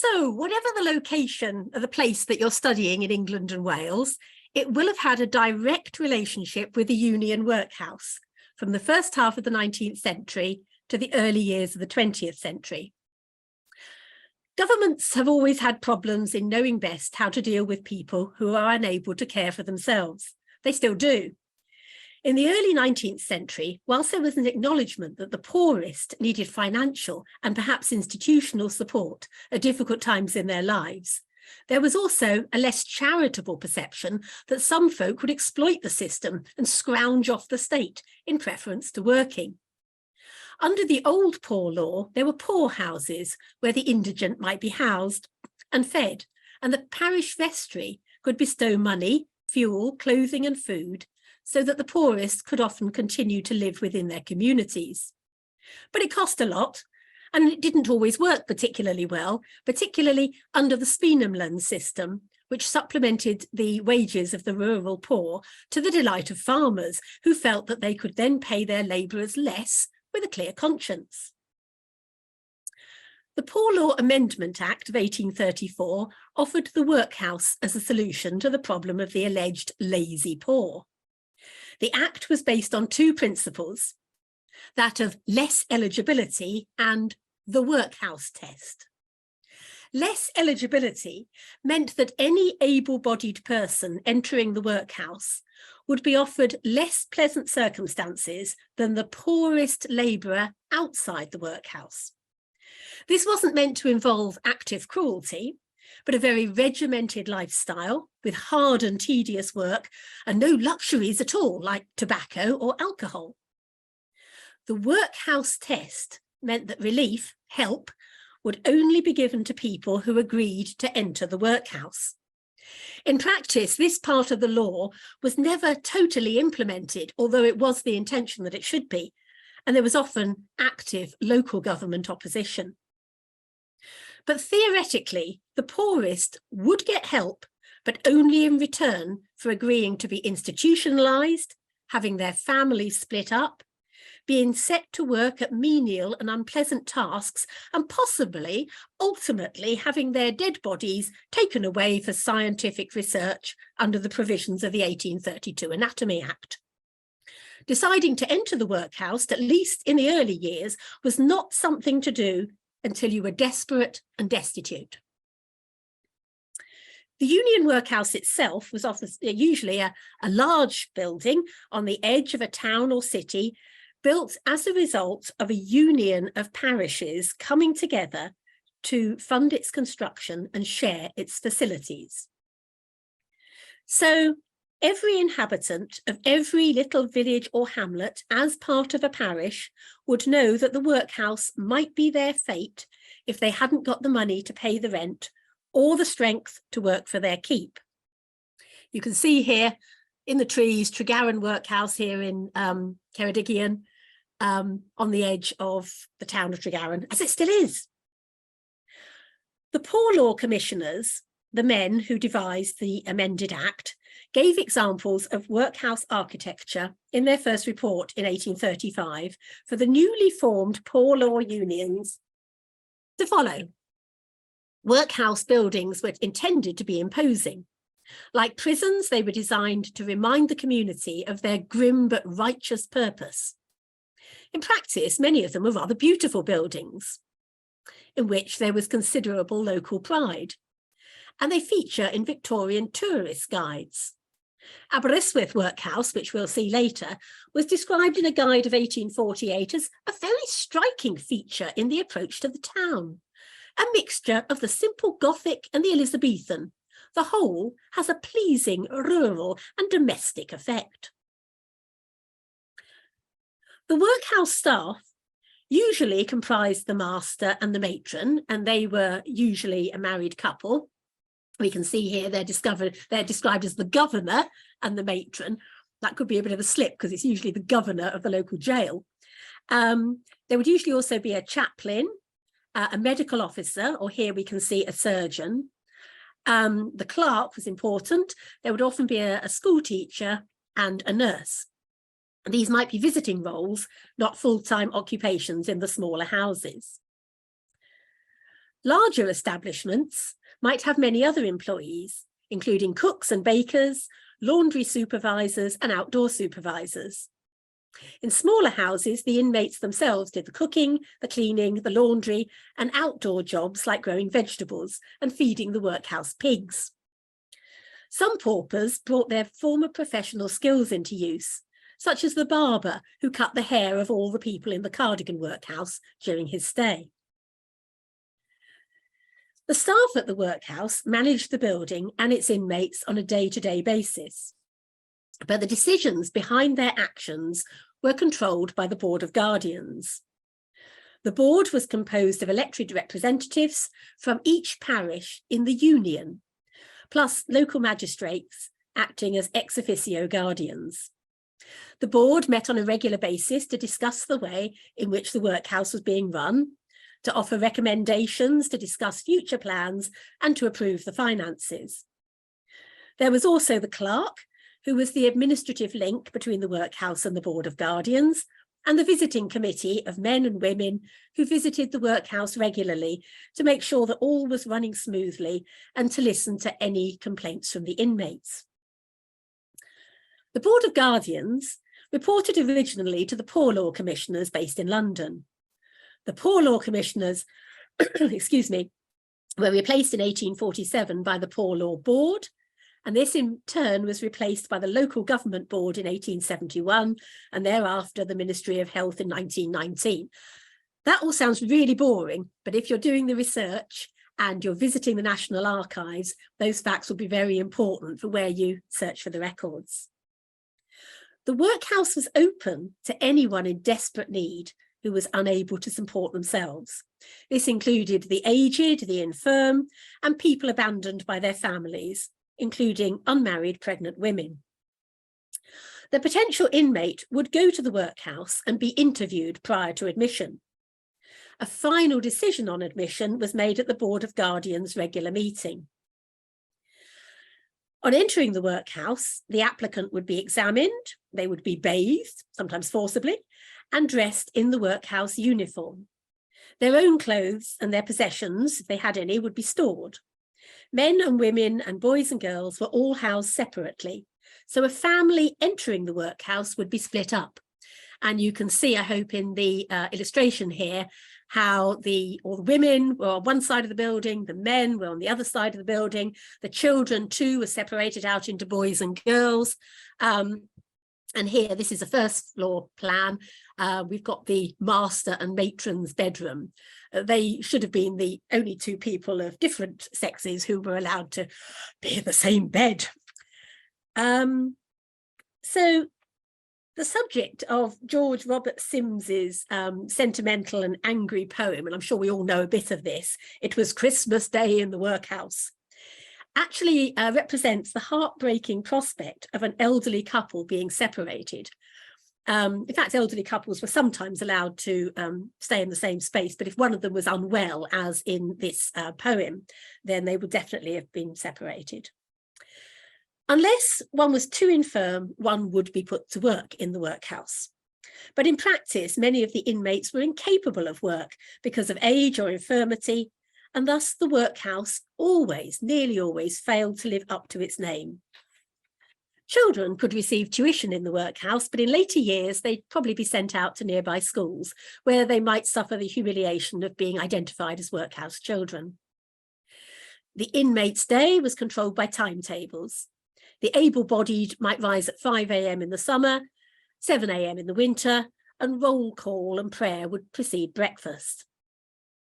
So whatever the location of the place that you're studying in England and Wales, it will have had a direct relationship with the union workhouse from the first half of the 19th century to the early years of the 20th century. Governments have always had problems in knowing best how to deal with people who are unable to care for themselves. They still do. In the early 19th century, whilst there was an acknowledgement that the poorest needed financial and perhaps institutional support at difficult times in their lives, there was also a less charitable perception that some folk would exploit the system and scrounge off the state in preference to working. Under the old poor law, there were poor houses where the indigent might be housed and fed, and the parish vestry could bestow money, fuel, clothing and food, so that the poorest could often continue to live within their communities. But it cost a lot, and it didn't always work particularly well, particularly under the Speenhamland system, which supplemented the wages of the rural poor to the delight of farmers, who felt that they could then pay their labourers less with a clear conscience. The Poor Law Amendment Act of 1834 offered the workhouse as a solution to the problem of the alleged lazy poor. The Act was based on two principles, that of less eligibility and the workhouse test. Less eligibility meant that any able-bodied person entering the workhouse would be offered less pleasant circumstances than the poorest labourer outside the workhouse. This wasn't meant to involve active cruelty, but a very regimented lifestyle with hard and tedious work and no luxuries at all, like tobacco or alcohol. The workhouse test meant that relief, help, would only be given to people who agreed to enter the workhouse. In practice, this part of the law was never totally implemented, although it was the intention that it should be, and there was often active local government opposition. But theoretically, the poorest would get help, but only in return for agreeing to be institutionalised, having their families split up, being set to work at menial and unpleasant tasks, and possibly, ultimately, having their dead bodies taken away for scientific research under the provisions of the 1832 Anatomy Act. Deciding to enter the workhouse, at least in the early years, was not something to do until you were desperate and destitute. The union workhouse itself was usually a large building on the edge of a town or city, built as a result of a union of parishes coming together to fund its construction and share its facilities. So every inhabitant of every little village or hamlet as part of a parish would know that the workhouse might be their fate if they hadn't got the money to pay the rent or the strength to work for their keep. You can see here in the trees, Tregaron Workhouse here in Ceredigion, on the edge of the town of Tregaron, as it still is. The Poor Law Commissioners, the men who devised the amended Act, gave examples of workhouse architecture in their first report in 1835 for the newly formed poor law unions to follow. Workhouse buildings were intended to be imposing. Like prisons, they were designed to remind the community of their grim but righteous purpose. In practice, many of them were rather beautiful buildings, in which there was considerable local pride, and they feature in Victorian tourist guides. Aberystwyth Workhouse, which we'll see later, was described in a guide of 1848 as a very striking feature in the approach to the town, a mixture of the simple Gothic and the Elizabethan. The whole has a pleasing rural and domestic effect. The workhouse staff usually comprised the master and the matron, and they were usually a married couple. We can see here they're described as the governor and the matron. That could be a bit of a slip because it's usually the governor of the local jail. There would usually also be a chaplain, a medical officer, or here we can see a surgeon. The clerk was important. There would often be a school teacher and a nurse. These might be visiting roles, not full-time occupations in the smaller houses. Larger establishments might have many other employees, including cooks and bakers, laundry supervisors and outdoor supervisors. In smaller houses, the inmates themselves did the cooking, the cleaning, the laundry, and outdoor jobs like growing vegetables and feeding the workhouse pigs. Some paupers brought their former professional skills into use, such as the barber who cut the hair of all the people in the Cardigan workhouse during his stay. The staff at the workhouse managed the building and its inmates on a day-to-day basis, but the decisions behind their actions were controlled by the Board of Guardians. The board was composed of elected representatives from each parish in the union, plus local magistrates acting as ex officio guardians. The board met on a regular basis to discuss the way in which the workhouse was being run, to offer recommendations, to discuss future plans, and to approve the finances. There was also the clerk, who was the administrative link between the workhouse and the Board of Guardians, and the visiting committee of men and women who visited the workhouse regularly to make sure that all was running smoothly and to listen to any complaints from the inmates. The Board of Guardians reported originally to the Poor Law Commissioners based in London. The Poor Law Commissioners, excuse me, were replaced in 1847 by the Poor Law Board, and this in turn was replaced by the Local Government Board in 1871, and thereafter the Ministry of Health in 1919. That all sounds really boring, but if you're doing the research and you're visiting the National Archives, those facts will be very important for where you search for the records. The workhouse was open to anyone in desperate need who was unable to support themselves. This included the aged, the infirm, and people abandoned by their families, including unmarried pregnant women. The potential inmate would go to the workhouse and be interviewed prior to admission. A final decision on admission was made at the Board of Guardians' regular meeting. On entering the workhouse, the applicant would be examined, they would be bathed, sometimes forcibly, and dressed in the workhouse uniform. Their own clothes and their possessions, if they had any, would be stored. Men and women and boys and girls were all housed separately. So a family entering the workhouse would be split up. And you can see, I hope, in the illustration here, how all the women were on one side of the building, the men were on the other side of the building, the children too were separated out into boys and girls. And here, this is a first floor plan. We've got the master and matron's bedroom. They should have been the only two people of different sexes who were allowed to be in the same bed. So the subject of George Robert Sims's sentimental and angry poem, and I'm sure we all know a bit of this, It Was Christmas Day in the Workhouse, actually represents the heartbreaking prospect of an elderly couple being separated. In fact, elderly couples were sometimes allowed to stay in the same space, but if one of them was unwell, as in this poem, then they would definitely have been separated. Unless one was too infirm, one would be put to work in the workhouse. But in practice, many of the inmates were incapable of work because of age or infirmity, and thus the workhouse always, nearly always, failed to live up to its name. Children could receive tuition in the workhouse, but in later years, they'd probably be sent out to nearby schools, where they might suffer the humiliation of being identified as workhouse children. The inmate's day was controlled by timetables. The able-bodied might rise at 5 a.m. in the summer, 7 a.m. in the winter, and roll call and prayer would precede breakfast.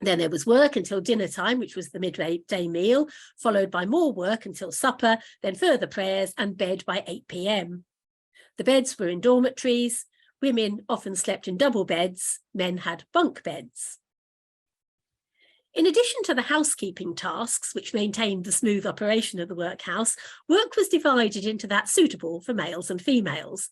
Then there was work until dinner time, which was the midday meal, followed by more work until supper, then further prayers and bed by 8 p.m. The beds were in dormitories. Women often slept in double beds. Men had bunk beds. In addition to the housekeeping tasks, which maintained the smooth operation of the workhouse, work was divided into that suitable for males and females.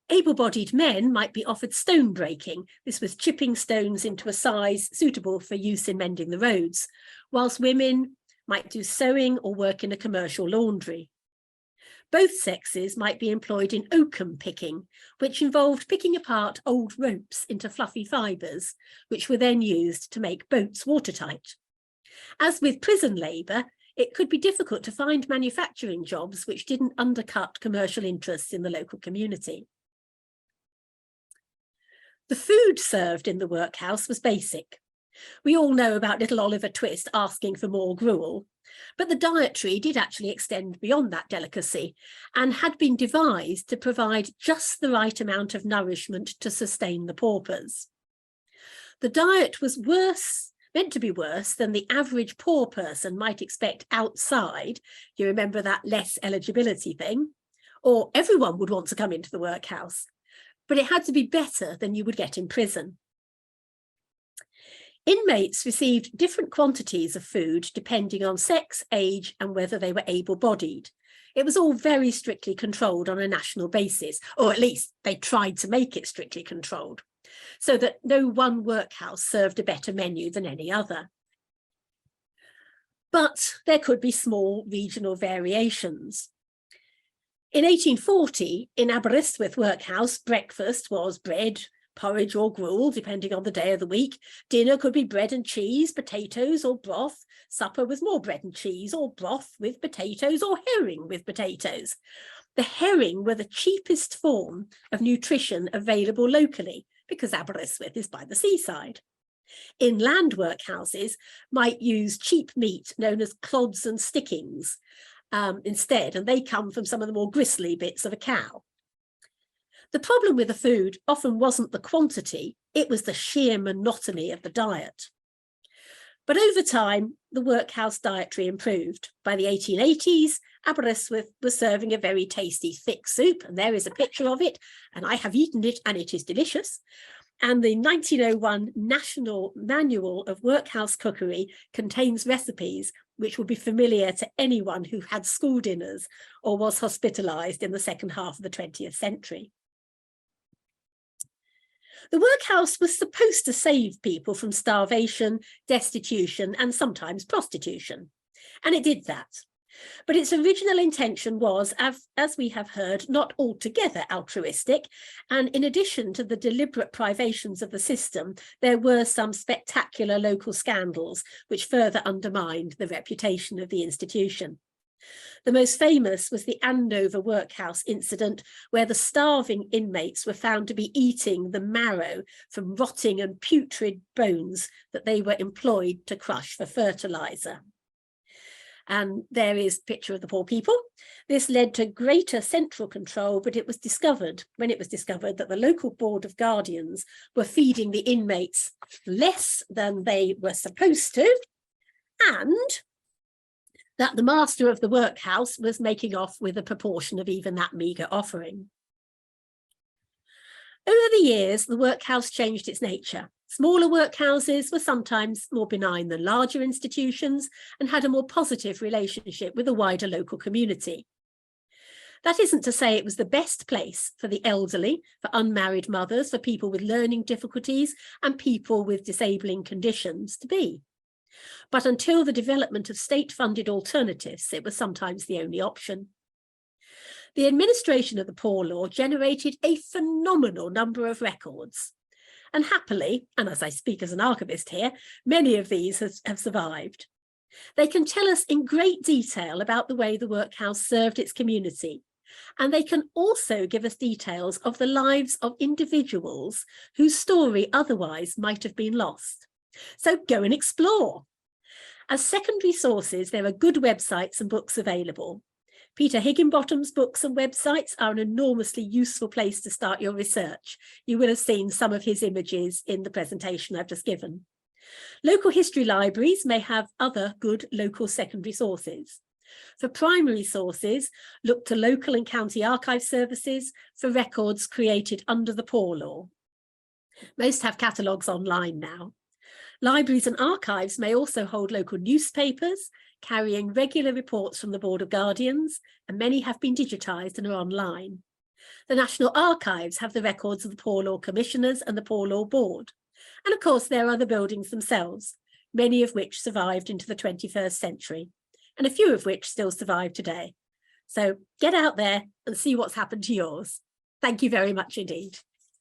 Able-bodied men might be offered stone breaking. This was chipping stones into a size suitable for use in mending the roads, whilst women might do sewing or work in a commercial laundry. Both sexes might be employed in oakum picking, which involved picking apart old ropes into fluffy fibres, which were then used to make boats watertight. As with prison labour, it could be difficult to find manufacturing jobs which didn't undercut commercial interests in the local community. The food served in the workhouse was basic. We all know about little Oliver Twist asking for more gruel, but the dietary did actually extend beyond that delicacy and had been devised to provide just the right amount of nourishment to sustain the paupers. The diet was meant to be worse than the average poor person might expect outside. You remember that less eligibility thing? Or everyone would want to come into the workhouse, but it had to be better than you would get in prison. Inmates received different quantities of food depending on sex, age, and whether they were able-bodied. It was all very strictly controlled on a national basis, or at least they tried to make it strictly controlled, so that no one workhouse served a better menu than any other. But there could be small regional variations. In 1840, in Aberystwyth Workhouse, breakfast was bread, porridge or gruel, depending on the day of the week. Dinner could be bread and cheese, potatoes or broth. Supper was more bread and cheese or broth with potatoes or herring with potatoes. The herring were the cheapest form of nutrition available locally because Aberystwyth is by the seaside. Inland workhouses might use cheap meat known as clods and stickings instead, and they come from some of the more gristly bits of a cow. The problem with the food often wasn't the quantity, it was the sheer monotony of the diet. But over time, the workhouse dietary improved. By the 1880s, Aberystwyth was serving a very tasty thick soup, and there is a picture of it, and I have eaten it, and it is delicious. And the 1901 National Manual of Workhouse Cookery contains recipes which will be familiar to anyone who had school dinners or was hospitalised in the second half of the 20th century. The workhouse was supposed to save people from starvation, destitution, and sometimes prostitution, and it did that. But its original intention was, as we have heard, not altogether altruistic, and in addition to the deliberate privations of the system, there were some spectacular local scandals which further undermined the reputation of the institution. The most famous was the Andover Workhouse incident, where the starving inmates were found to be eating the marrow from rotting and putrid bones that they were employed to crush for fertiliser. And there is a picture of the poor people. This led to greater central control, but it was discovered that the local board of guardians were feeding the inmates less than they were supposed to, and that the master of the workhouse was making off with a proportion of even that meagre offering. Over the years, the workhouse changed its nature. Smaller workhouses were sometimes more benign than larger institutions and had a more positive relationship with a wider local community. That isn't to say it was the best place for the elderly, for unmarried mothers, for people with learning difficulties and people with disabling conditions to be. But until the development of state-funded alternatives, it was sometimes the only option. The administration of the Poor Law generated a phenomenal number of records. And happily, and as I speak as an archivist here, many of these have survived. They can tell us in great detail about the way the workhouse served its community. And they can also give us details of the lives of individuals whose story otherwise might have been lost. So go and explore. As secondary sources, there are good websites and books available. Peter Higginbottom's books and websites are an enormously useful place to start your research. You will have seen some of his images in the presentation I've just given. Local history libraries may have other good local secondary sources. For primary sources, look to local and county archive services for records created under the Poor Law. Most have catalogues online now. Libraries and archives may also hold local newspapers, carrying regular reports from the Board of Guardians, and many have been digitised and are online. The National Archives have the records of the Poor Law Commissioners and the Poor Law Board. And of course, there are the buildings themselves, many of which survived into the 21st century, and a few of which still survive today. So get out there and see what's happened to yours. Thank you very much indeed.